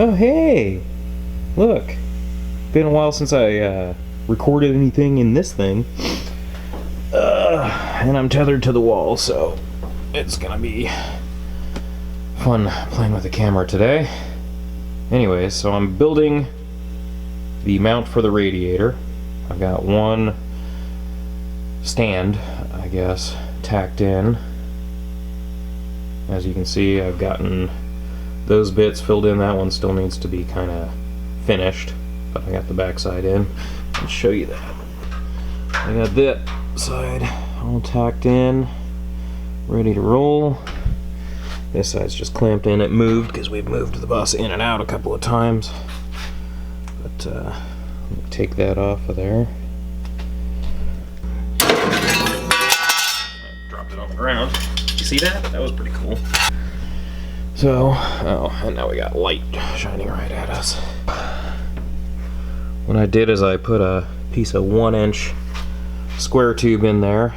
Oh hey! Look! Been a while since I recorded anything in this thing. And I'm tethered to the wall, so it's gonna be fun playing with the camera today. Anyways, so I'm building the mount for the radiator. I've got one stand, I guess, tacked in. As you can see, I've gotten those bits filled in. That one still needs to be kind of finished, but I got the back side in. I'll show you that. I got that side all tacked in, ready to roll. This side's just clamped in. It moved because we've moved the bus in and out a couple of times. But let me take that off of there. Dropped it on the ground. You see that? That was pretty cool. So, oh, and now we got light shining right at us. What I did is I put a piece of 1-inch square tube in there,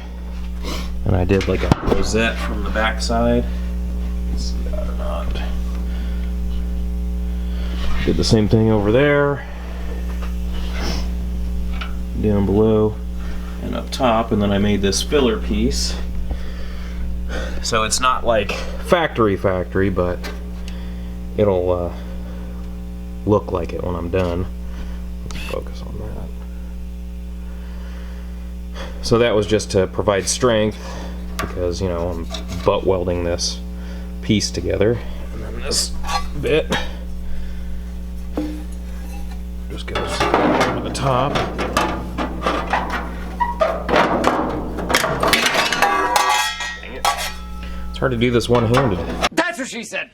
and I did like a rosette from the back side. See that or not? Did the same thing over there, down below, and up top, and then I made this filler piece. So it's not like factory, but it'll look like it when I'm done. Let's focus on that. So that was just to provide strength, because, you know, I'm butt welding this piece together. And then this bit just goes over the top. Dang it. It's hard to do this one-handed. That's what she said!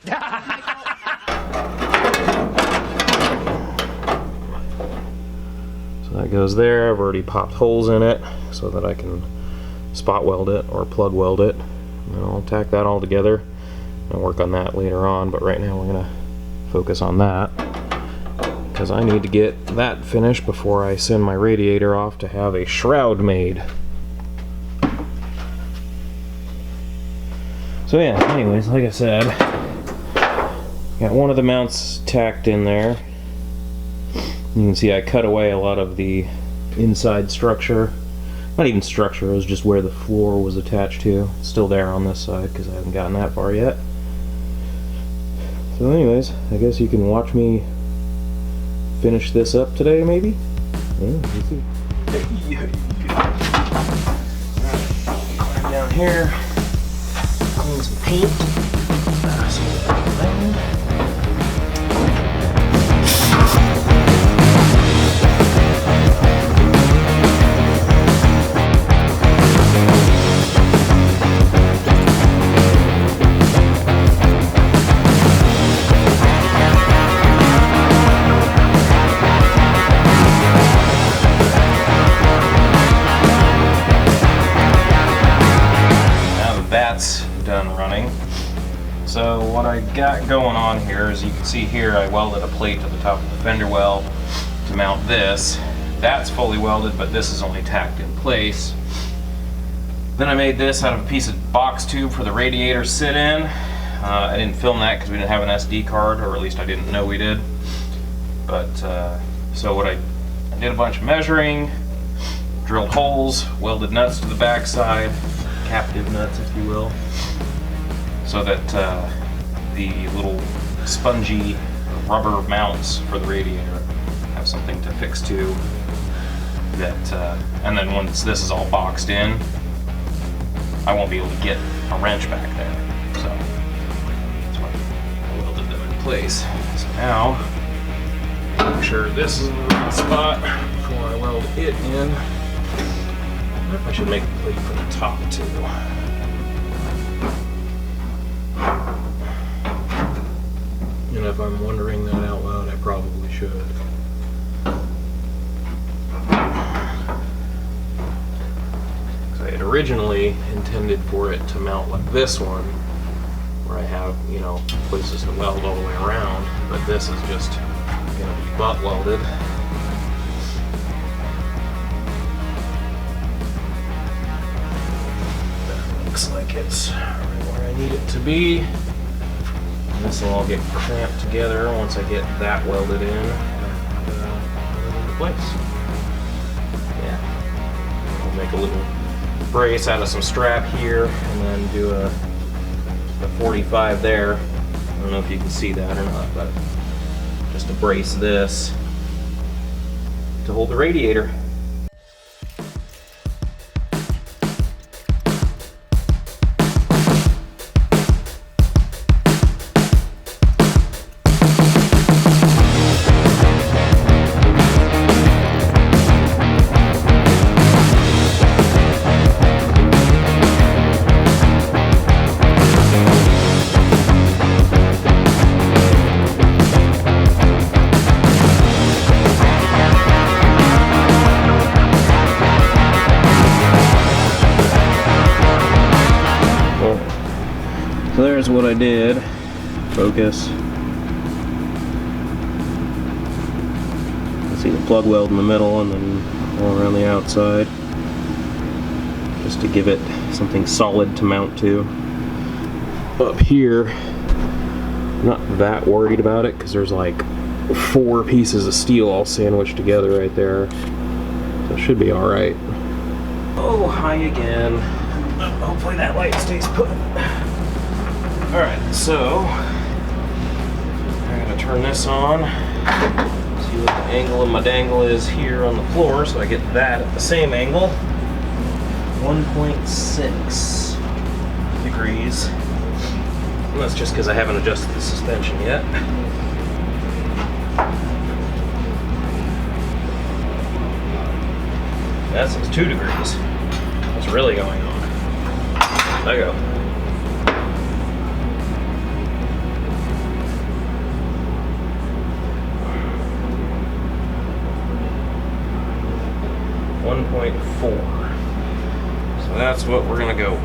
So that goes there. I've already popped holes in it so that I can spot weld it or plug weld it. And then I'll tack that all together. I'll work on that later on, but right now we're gonna focus on that because I need to get that finished before I send my radiator off to have a shroud made. So yeah, anyways, like I said, got one of the mounts tacked in there. You can see I cut away a lot of the inside structure. Not even structure, it was just where the floor was attached to. It's still there on this side because I haven't gotten that far yet. So anyways, I guess you can watch me finish this up today, maybe? Yeah, you see. Climb down here, clean some paint. Done running. So what I got going on here, as you can see here, I welded a plate to the top of the fender well to mount this. That's fully welded, but this is only tacked in place. Then I made this out of a piece of box tube for the radiator sit in. I didn't film that because we didn't have an SD card, or at least I didn't know we did. But so what I did a bunch of measuring, drilled holes, welded nuts to the back side, captive nuts if you will, so that the little spongy rubber mounts for the radiator have something to fix to. That and then once this is all boxed in, I won't be able to get a wrench back there. So that's why I welded them in place. So now, make sure this is in the right spot before I weld it in. I wonder if I should make a plate for the top too. And if I'm wondering that out loud, I probably should. Because I had originally intended for it to mount like this one, where I have, you know, places to weld all the way around, but this is just going to be butt welded. That looks like it's right where I need it to be. And this will all get clamped together once I get that welded in and put it into place. Yeah. I'll make a little brace out of some strap here and then do a 45 there. I don't know if you can see that or not, but just to brace this to hold the radiator. So there's what I did. Focus. See the plug weld in the middle and then all around the outside. Just to give it something solid to mount to. Up here, I'm not that worried about it because there's like 4 pieces of steel all sandwiched together right there. So it should be alright. Oh, hi again. Hopefully that light stays put. Alright, so I'm going to turn this on, see what the angle of my dangle is here on the floor, so I get that at the same angle, 1.6 degrees. And that's just because I haven't adjusted the suspension yet. That says 2 degrees. What's really going on? There you go. .4. So that's what we're going to go with.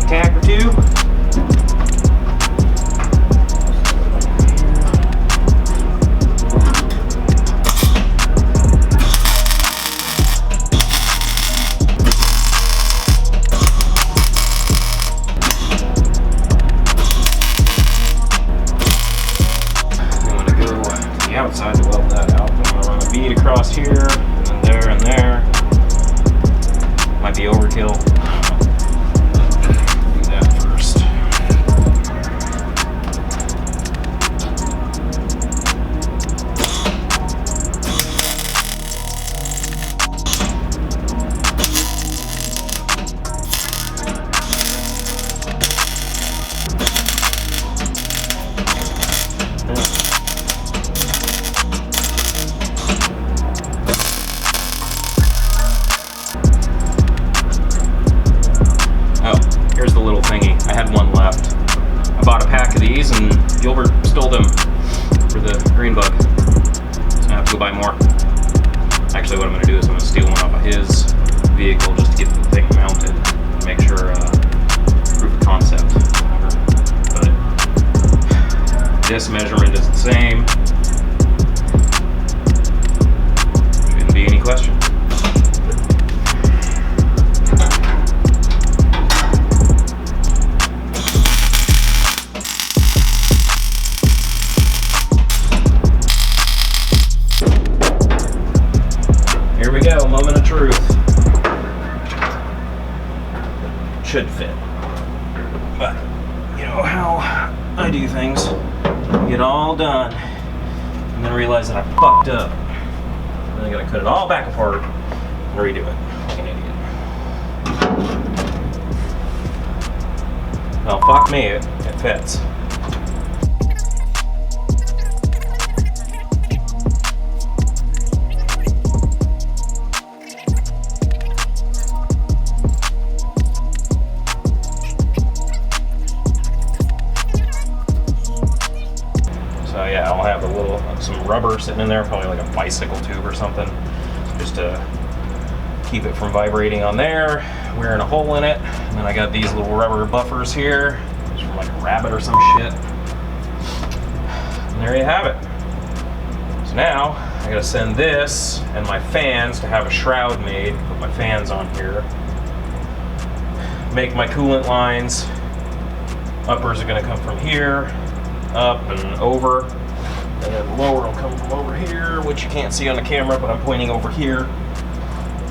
Tack or two. I'm going to go to the outside to weld that out. I'm going to run a bead across here, and then there and there. Might be overkill. Here's the little thingy. I had one left. I bought a pack of these and Gilbert stole them for the green bug. So I have to go buy more. Actually, what I'm going to do is I'm going to steal one off of his vehicle just to get the thing mounted. Make sure, proof of concept. But this measurement is the same. Shouldn't be any question. Here we go, moment of truth. Should fit. But, you know how I do things. Get all done, and then realize that I fucked up. And then I gotta cut it all back apart and redo it like an idiot. fuck me, it fits. So yeah, I'll have some rubber sitting in there, probably like a bicycle tube or something, just to keep it from vibrating on there, wearing a hole in it. And then I got these little rubber buffers here, just from like a rabbit or some shit. And there you have it. So now I gotta send this and my fans to have a shroud made, put my fans on here, make my coolant lines. Uppers are gonna come from here, up and over, and then lower will come from over here, which you can't see on the camera, but I'm pointing over here,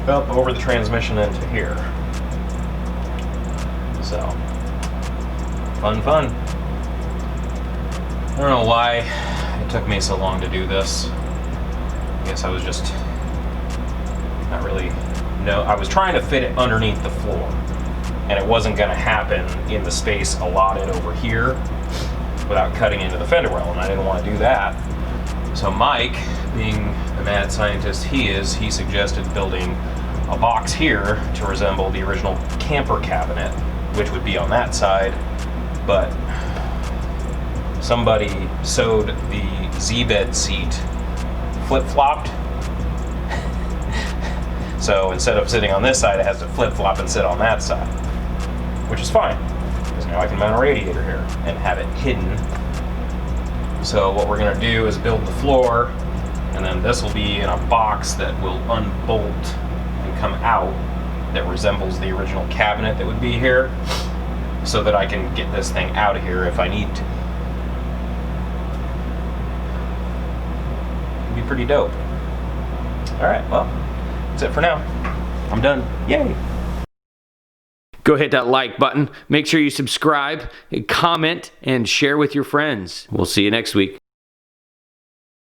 up over the transmission into here. So, fun. I don't know why it took me so long to do this. I guess I was just not really, I was trying to fit it underneath the floor, and it wasn't gonna happen in the space allotted over here without cutting into the fender well, and I didn't want to do that. So Mike, being the mad scientist he suggested building a box here to resemble the original camper cabinet, which would be on that side, but somebody sewed the Z-bed seat flip-flopped. So instead of sitting on this side, it has to flip-flop and sit on that side, which is fine, because now I can mount a radiator here and have it hidden. So what we're gonna do is build the floor, and then this will be in a box that will unbolt and come out that resembles the original cabinet that would be here, so that I can get this thing out of here if I need to. It'd be pretty dope. Alright, well, that's it for now. I'm done. Yay! Go hit that like button. Make sure you subscribe, comment, and share with your friends. We'll see you next week.